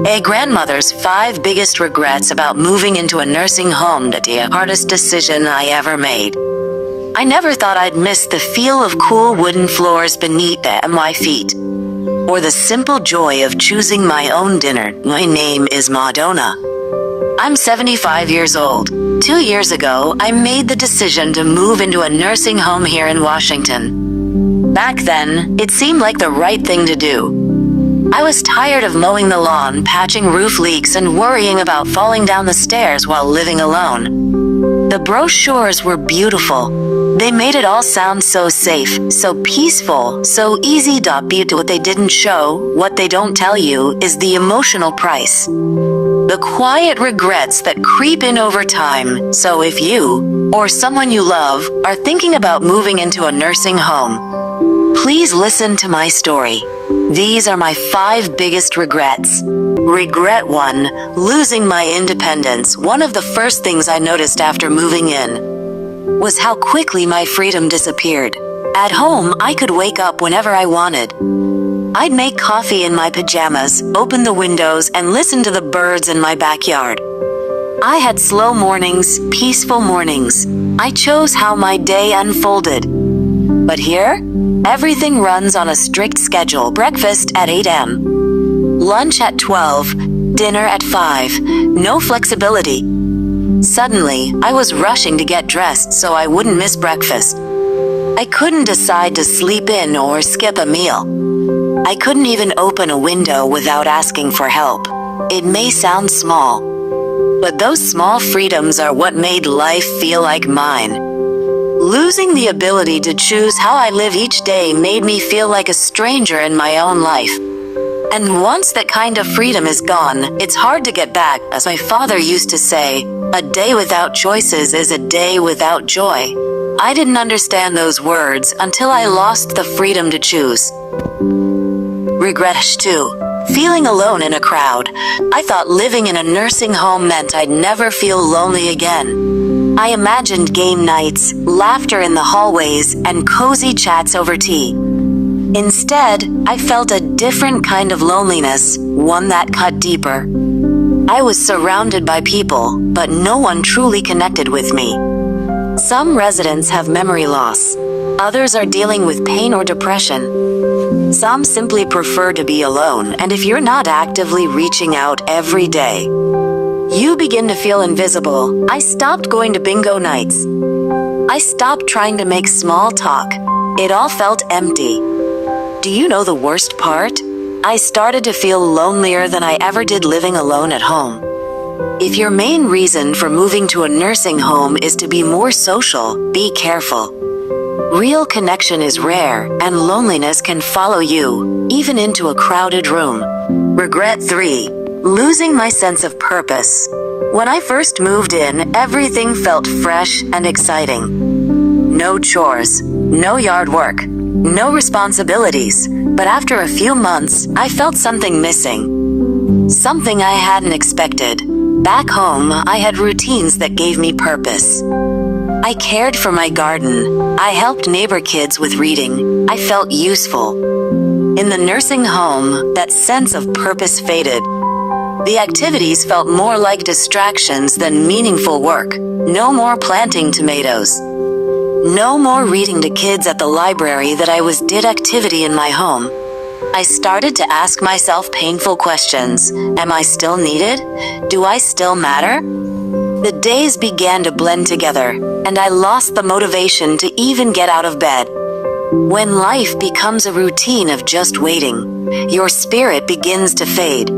A grandmother's 5 biggest regrets about moving into a nursing home. The hardest decision I ever made. I never thought I'd miss the feel of cool wooden floors beneath my feet, or the simple joy of choosing my own dinner. My name is Madonna. I'm 75 years old. 2 years ago, I made the decision to move into a nursing home here in Washington. Back then, it seemed like the right thing to do. I was tired of mowing the lawn, patching roof leaks, and worrying about falling down the stairs while living alone. The brochures were beautiful. They made it all sound so safe, so peaceful, so easy. But what they didn't show, what they don't tell you, is the emotional price. The quiet regrets that creep in over time. So if you, or someone you love, are thinking about moving into a nursing home, please listen to my story. These are my 5 biggest regrets. Regret 1, losing my independence. One of the first things I noticed after moving in was how quickly my freedom disappeared. At home, I could wake up whenever I wanted. I'd make coffee in my pajamas, open the windows, and listen to the birds in my backyard. I had slow mornings, peaceful mornings. I chose how my day unfolded. But here, everything runs on a strict schedule. Breakfast at 8 a.m., lunch at 12, dinner at 5. No flexibility. Suddenly, I was rushing to get dressed so I wouldn't miss breakfast. I couldn't decide to sleep in or skip a meal. I couldn't even open a window without asking for help. It may sound small, but those small freedoms are what made life feel like mine. Losing the ability to choose how I live each day made me feel like a stranger in my own life. And once that kind of freedom is gone, it's hard to get back. As my father used to say, a day without choices is a day without joy. I didn't understand those words until I lost the freedom to choose. Regret 2. Feeling alone in a crowd. I thought living in a nursing home meant I'd never feel lonely again. I imagined game nights, laughter in the hallways, and cozy chats over tea. Instead, I felt a different kind of loneliness, one that cut deeper. I was surrounded by people, but no one truly connected with me. Some residents have memory loss. Others are dealing with pain or depression. Some simply prefer to be alone, and if you're not actively reaching out every day, you begin to feel invisible. I stopped going to bingo nights. I stopped trying to make small talk. It all felt empty. Do you know the worst part? I started to feel lonelier than I ever did living alone at home. If your main reason for moving to a nursing home is to be more social, be careful. Real connection is rare, and loneliness can follow you, even into a crowded room. Regret 3. Losing my sense of purpose. When I first moved in, everything felt fresh and exciting. No chores, no yard work, no responsibilities. But after a few months, I felt something missing. Something I hadn't expected. Back home, I had routines that gave me purpose. I cared for my garden. I helped neighbor kids with reading. I felt useful. In the nursing home, that sense of purpose faded. The activities felt more like distractions than meaningful work. No more planting tomatoes. No more reading to kids at the library that I did activity in my home. I started to ask myself painful questions. Am I still needed? Do I still matter? The days began to blend together, and I lost the motivation to even get out of bed. When life becomes a routine of just waiting, your spirit begins to fade.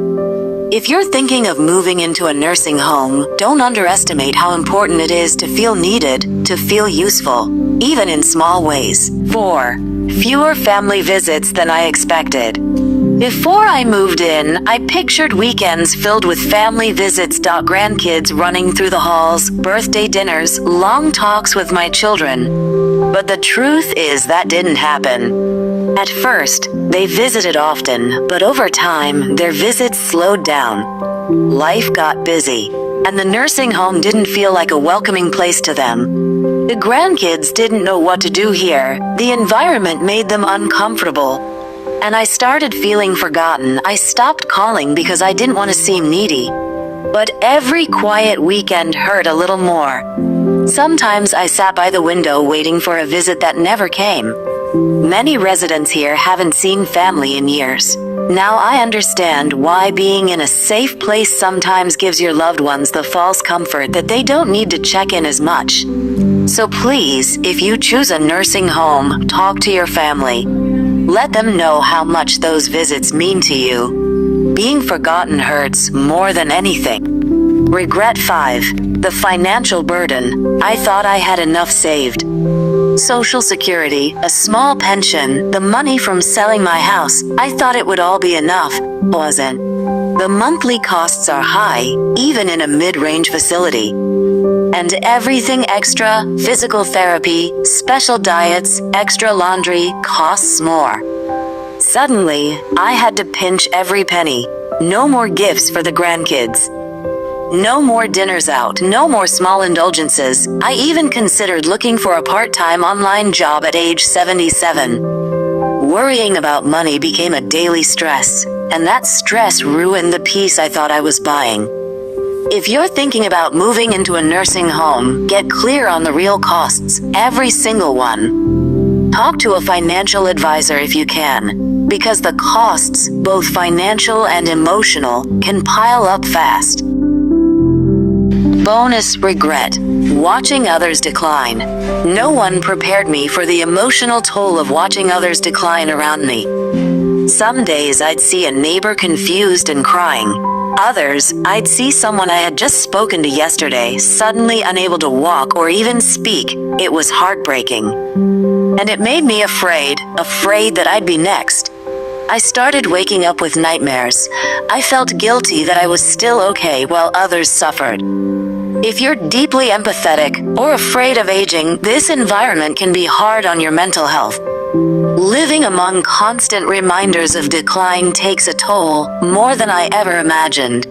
If you're thinking of moving into a nursing home, don't underestimate how important it is to feel needed, to feel useful, even in small ways. 4. Fewer family visits than I expected. Before I moved in, I pictured weekends filled with family visits. Grandkids running through the halls, birthday dinners, long talks with my children. But the truth is that didn't happen. At first, they visited often, but over time, their visits slowed down. Life got busy, and the nursing home didn't feel like a welcoming place to them. The grandkids didn't know what to do here. The environment made them uncomfortable. and I started feeling forgotten. I stopped calling because I didn't want to seem needy. But every quiet weekend hurt a little more. Sometimes I sat by the window waiting for a visit that never came. Many residents here haven't seen family in years. Now I understand why being in a safe place sometimes gives your loved ones the false comfort that they don't need to check in as much. So please, if you choose a nursing home, talk to your family. Let them know how much those visits mean to you. Being forgotten hurts more than anything. Regret 5. The financial burden. I thought I had enough saved. Social Security, a small pension, the money from selling my house, I thought it would all be enough. Wasn't. The monthly costs are high, even in a mid-range facility. And everything extra, physical therapy, special diets, extra laundry, costs more. Suddenly, I had to pinch every penny. No more gifts for the grandkids. No more dinners out, no more small indulgences. I even considered looking for a part-time online job at age 77. Worrying about money became a daily stress, and that stress ruined the peace I thought I was buying. If you're thinking about moving into a nursing home, get clear on the real costs, every single one. Talk to a financial advisor if you can, because the costs, both financial and emotional, can pile up fast. Bonus regret. Watching others decline. No one prepared me for the emotional toll of watching others decline around me. Some days I'd see a neighbor confused and crying. Others, I'd see someone I had just spoken to yesterday suddenly unable to walk or even speak. It was heartbreaking. And it made me afraid that I'd be next. I started waking up with nightmares. I felt guilty that I was still okay while others suffered. If you're deeply empathetic or afraid of aging, this environment can be hard on your mental health. Living among constant reminders of decline takes a toll, more than I ever imagined.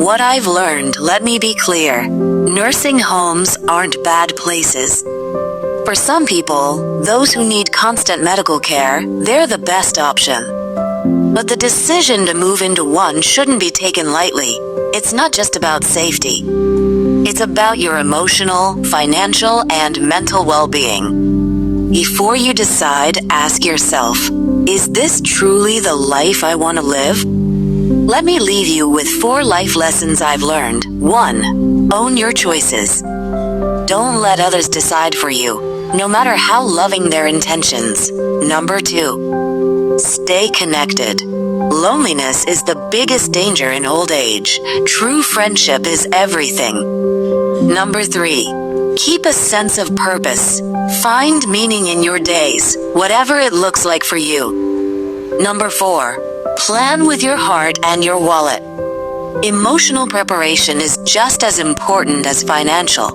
What I've learned, let me be clear. Nursing homes aren't bad places. For some people, those who need constant medical care, they're the best option. But the decision to move into one shouldn't be taken lightly. It's not just about safety. It's about your emotional, financial, and mental well-being. Before you decide, ask yourself, is this truly the life I want to live? Let me leave you with 4 life lessons I've learned. 1. Own your choices. Don't let others decide for you, no matter how loving their intentions. Number 2. Stay connected. Loneliness is the biggest danger in old age. True friendship is everything. Number 3. Keep a sense of purpose. Find meaning in your days, whatever it looks like for you. Number 4. Plan with your heart and your wallet. Emotional preparation is just as important as financial.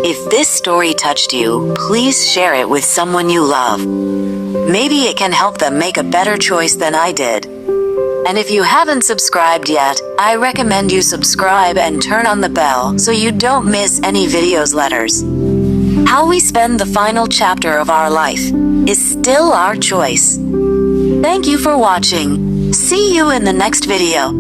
If this story touched you, please share it with someone you love. Maybe it can help them make a better choice than I did. And if you haven't subscribed yet, I recommend you subscribe and turn on the bell so you don't miss any videos letters. How we spend the final chapter of our life is still our choice. Thank you for watching. See you in the next video.